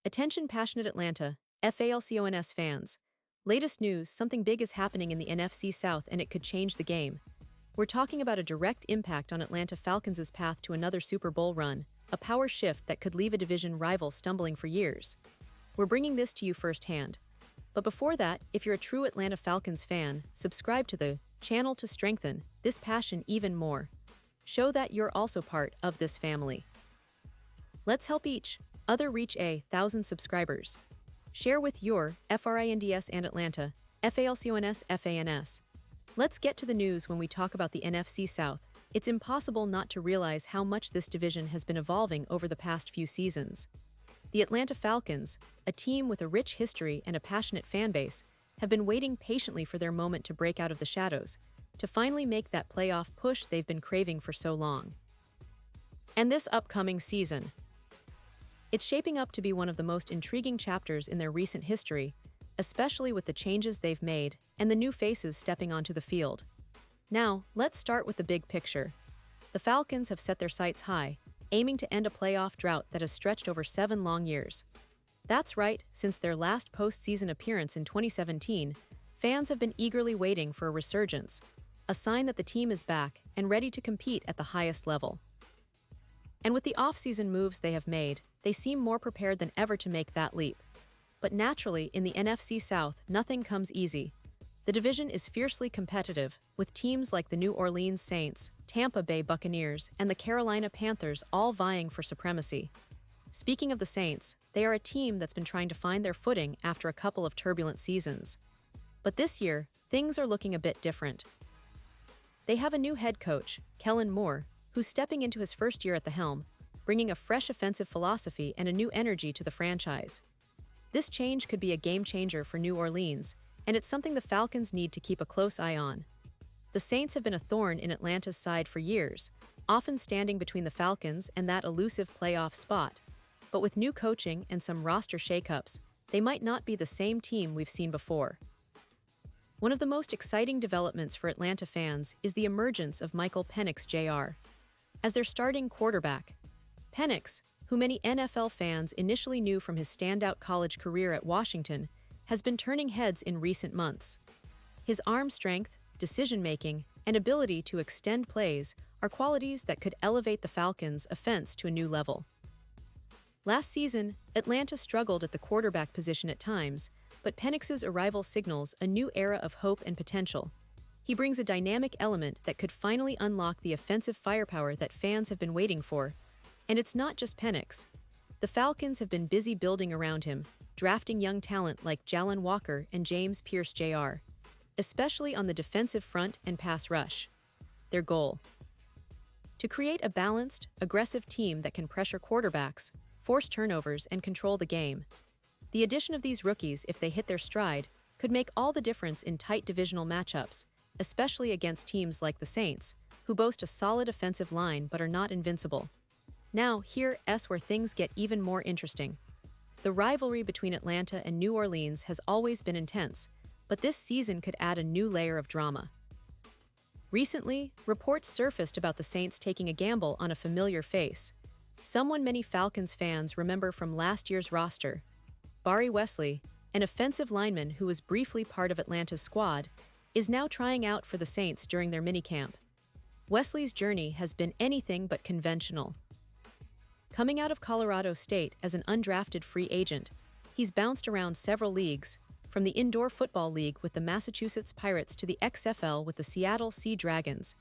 Attention passionate Atlanta, Falcons fans. Latest news, something big is happening in the NFC South and it could change the game. We're talking about a direct impact on Atlanta Falcons' path to another Super Bowl run, a power shift that could leave a division rival stumbling for years. We're bringing this to you firsthand. But before that, if you're a true Atlanta Falcons fan, subscribe to the channel to strengthen this passion even more. Show that you're also part of this family. Let's help each other reach 1,000 subscribers. Share with your FRINDS and Atlanta, FALCONS FANS. Let's get to the news. When we talk about the NFC South, it's impossible not to realize how much this division has been evolving over the past few seasons. The Atlanta Falcons, a team with a rich history and a passionate fan base, have been waiting patiently for their moment to break out of the shadows, to finally make that playoff push they've been craving for so long. And this upcoming season, it's shaping up to be one of the most intriguing chapters in their recent history, especially with the changes they've made and the new faces stepping onto the field. Now, let's start with the big picture. The Falcons have set their sights high, aiming to end a playoff drought that has stretched over 7 long years. That's right, since their last postseason appearance in 2017, fans have been eagerly waiting for a resurgence, a sign that the team is back and ready to compete at the highest level. And with the offseason moves they have made, they seem more prepared than ever to make that leap. But naturally, in the NFC South, nothing comes easy. The division is fiercely competitive, with teams like the New Orleans Saints, Tampa Bay Buccaneers, and the Carolina Panthers all vying for supremacy. Speaking of the Saints, they are a team that's been trying to find their footing after a couple of turbulent seasons. But this year, things are looking a bit different. They have a new head coach, Kellen Moore, who's stepping into his first year at the helm, bringing a fresh offensive philosophy and a new energy to the franchise. This change could be a game-changer for New Orleans, and it's something the Falcons need to keep a close eye on. The Saints have been a thorn in Atlanta's side for years, often standing between the Falcons and that elusive playoff spot. But with new coaching and some roster shakeups, they might not be the same team we've seen before. One of the most exciting developments for Atlanta fans is the emergence of Michael Penix Jr. as their starting quarterback. Penix, who many NFL fans initially knew from his standout college career at Washington, has been turning heads in recent months. His arm strength, decision-making, and ability to extend plays are qualities that could elevate the Falcons' offense to a new level. Last season, Atlanta struggled at the quarterback position at times, but Penix's arrival signals a new era of hope and potential. He brings a dynamic element that could finally unlock the offensive firepower that fans have been waiting for. And it's not just Penix. The Falcons have been busy building around him, drafting young talent like Jalen Walker and James Pierce Jr., especially on the defensive front and pass rush. Their goal: to create a balanced, aggressive team that can pressure quarterbacks, force turnovers, and control the game. The addition of these rookies, if they hit their stride, could make all the difference in tight divisional matchups, especially against teams like the Saints, who boast a solid offensive line but are not invincible. Now, here's where things get even more interesting. The rivalry between Atlanta and New Orleans has always been intense, but this season could add a new layer of drama. Recently, reports surfaced about the Saints taking a gamble on a familiar face, someone many Falcons fans remember from last year's roster. Barry Wesley, an offensive lineman who was briefly part of Atlanta's squad, is now trying out for the Saints during their minicamp. Wesley's journey has been anything but conventional. Coming out of Colorado State as an undrafted free agent, he's bounced around several leagues, from the Indoor Football League with the Massachusetts Pirates to the XFL with the Seattle Sea Dragons,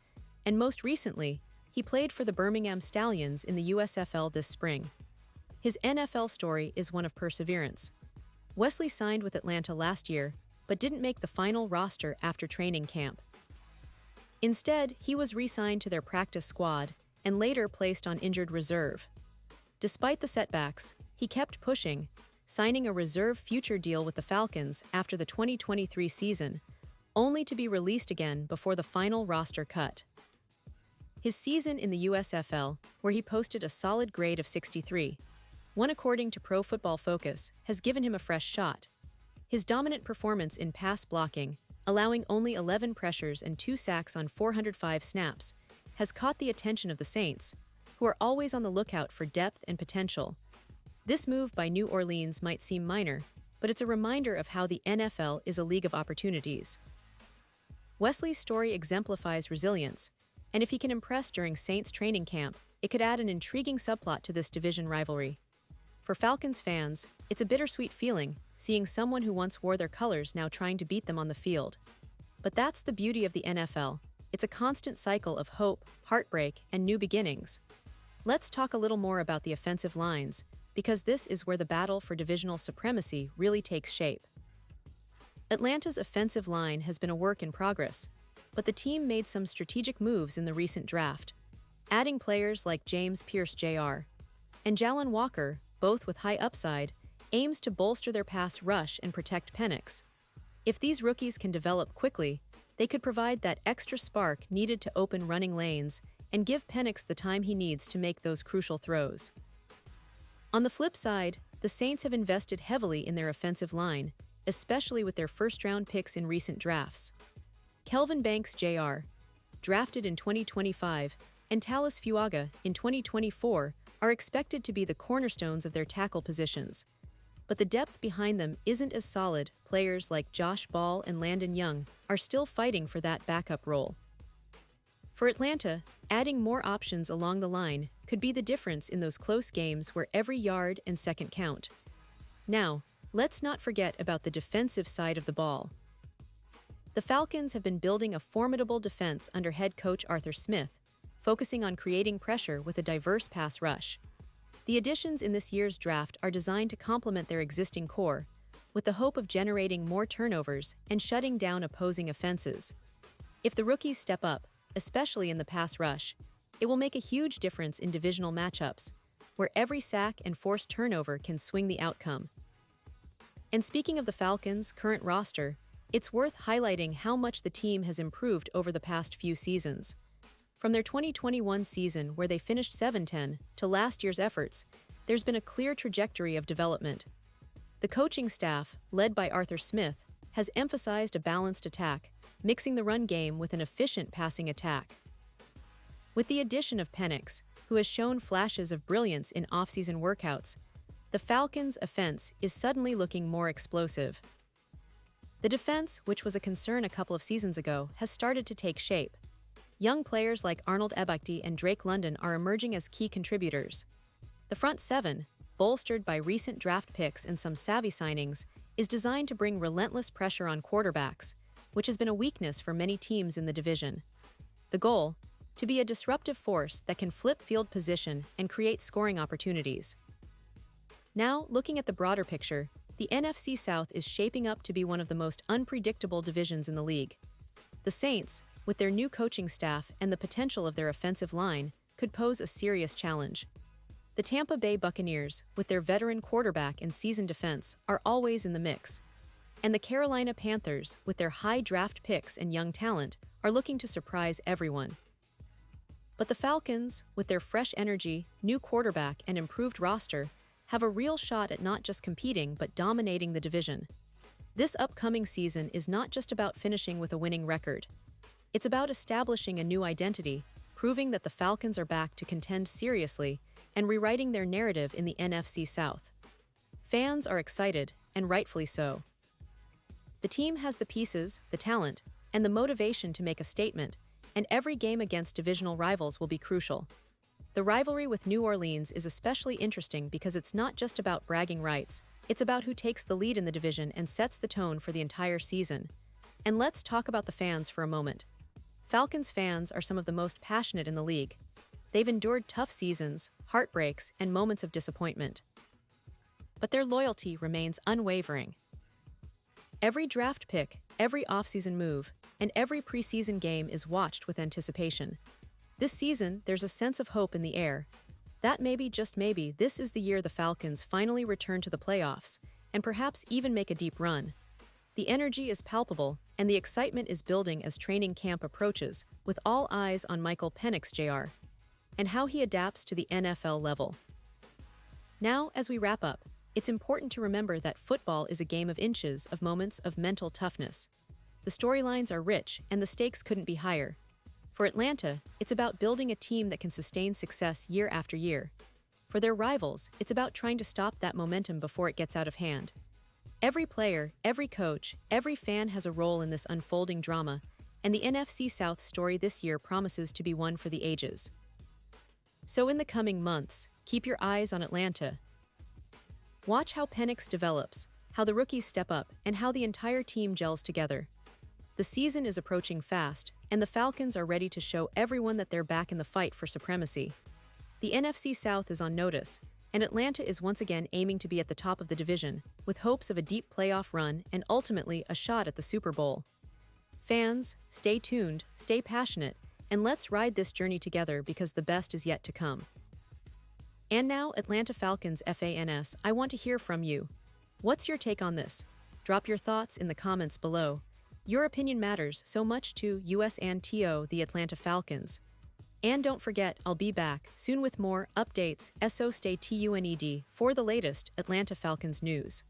and most recently, he played for the Birmingham Stallions in the USFL this spring. His NFL story is one of perseverance. Wesley signed with Atlanta last year, but didn't make the final roster after training camp. Instead, he was re-signed to their practice squad and later placed on injured reserve. Despite the setbacks, he kept pushing, signing a reserve future deal with the Falcons after the 2023 season, only to be released again before the final roster cut. His season in the USFL, where he posted a solid grade of 63, one according to Pro Football Focus, has given him a fresh shot. His dominant performance in pass blocking, allowing only 11 pressures and 2 sacks on 405 snaps, has caught the attention of the Saints, who are always on the lookout for depth and potential. This move by New Orleans might seem minor, but it's a reminder of how the NFL is a league of opportunities. Wesley's story exemplifies resilience, and if he can impress during Saints training camp, it could add an intriguing subplot to this division rivalry. For Falcons fans, it's a bittersweet feeling, seeing someone who once wore their colors now trying to beat them on the field. But that's the beauty of the NFL. It's a constant cycle of hope, heartbreak, and new beginnings. Let's talk a little more about the offensive lines, because this is where the battle for divisional supremacy really takes shape. Atlanta's offensive line has been a work in progress, but the team made some strategic moves in the recent draft, adding players like James Pierce Jr. and Jalen Walker, both with high upside, aims to bolster their pass rush and protect Penix. If these rookies can develop quickly, they could provide that extra spark needed to open running lanes and give Penix the time he needs to make those crucial throws. On the flip side, the Saints have invested heavily in their offensive line, especially with their first-round picks in recent drafts. Kelvin Banks Jr., drafted in 2025, and Tallis Fuaga in 2024 are expected to be the cornerstones of their tackle positions. But the depth behind them isn't as solid. Players like Josh Ball and Landon Young are still fighting for that backup role. For Atlanta, adding more options along the line could be the difference in those close games where every yard and second count. Now, let's not forget about the defensive side of the ball. The Falcons have been building a formidable defense under head coach Arthur Smith, focusing on creating pressure with a diverse pass rush. The additions in this year's draft are designed to complement their existing core, with the hope of generating more turnovers and shutting down opposing offenses. If the rookies step up, especially in the pass rush, it will make a huge difference in divisional matchups, where every sack and forced turnover can swing the outcome. And speaking of the Falcons' current roster, it's worth highlighting how much the team has improved over the past few seasons. From their 2021 season, where they finished 7-10, to last year's efforts, there's been a clear trajectory of development. The coaching staff, led by Arthur Smith, has emphasized a balanced attack, mixing the run game with an efficient passing attack. With the addition of Penix, who has shown flashes of brilliance in off-season workouts, the Falcons' offense is suddenly looking more explosive. The defense, which was a concern a couple of seasons ago, has started to take shape. Young players like Arnold Ebukti and Drake London are emerging as key contributors. The front seven, bolstered by recent draft picks and some savvy signings, is designed to bring relentless pressure on quarterbacks, which has been a weakness for many teams in the division. The goal? To be a disruptive force that can flip field position and create scoring opportunities. Now, looking at the broader picture, the NFC South is shaping up to be one of the most unpredictable divisions in the league. The Saints, with their new coaching staff and the potential of their offensive line, could pose a serious challenge. The Tampa Bay Buccaneers, with their veteran quarterback and seasoned defense, are always in the mix. And the Carolina Panthers, with their high draft picks and young talent, are looking to surprise everyone. But the Falcons, with their fresh energy, new quarterback, and improved roster, have a real shot at not just competing but dominating the division. This upcoming season is not just about finishing with a winning record. It's about establishing a new identity, proving that the Falcons are back to contend seriously, and rewriting their narrative in the NFC South. Fans are excited, and rightfully so. The team has the pieces, the talent, and the motivation to make a statement, and every game against divisional rivals will be crucial. The rivalry with New Orleans is especially interesting because it's not just about bragging rights, it's about who takes the lead in the division and sets the tone for the entire season. And let's talk about the fans for a moment. Falcons fans are some of the most passionate in the league. They've endured tough seasons, heartbreaks, and moments of disappointment. But their loyalty remains unwavering. Every draft pick, every offseason move, and every preseason game is watched with anticipation. This season, there's a sense of hope in the air. That maybe, just maybe, this is the year the Falcons finally return to the playoffs, and perhaps even make a deep run. The energy is palpable, and the excitement is building as training camp approaches, with all eyes on Michael Penix Jr. and how he adapts to the NFL level. Now, as we wrap up, it's important to remember that football is a game of inches, of moments of mental toughness. The storylines are rich, and the stakes couldn't be higher. For Atlanta, it's about building a team that can sustain success year after year. For For their rivals, it's about trying to stop that momentum before it gets out of hand. Every player, every coach, every fan has a role in this unfolding drama, and the NFC South story this year promises to be one for the ages. So in the coming months, keep your eyes on Atlanta. Watch how Penix develops, how the rookies step up, and how the entire team gels together. The season is approaching fast, and the Falcons are ready to show everyone that they're back in the fight for supremacy. The NFC South is on notice, and Atlanta is once again aiming to be at the top of the division, with hopes of a deep playoff run and ultimately a shot at the Super Bowl. Fans, stay tuned, stay passionate, and let's ride this journey together because the best is yet to come. And now, Atlanta Falcons fans, I want to hear from you. What's your take on this? Drop your thoughts in the comments below. Your opinion matters so much to us and to the Atlanta Falcons. And don't forget, I'll be back soon with more updates, so stay tuned for the latest Atlanta Falcons news.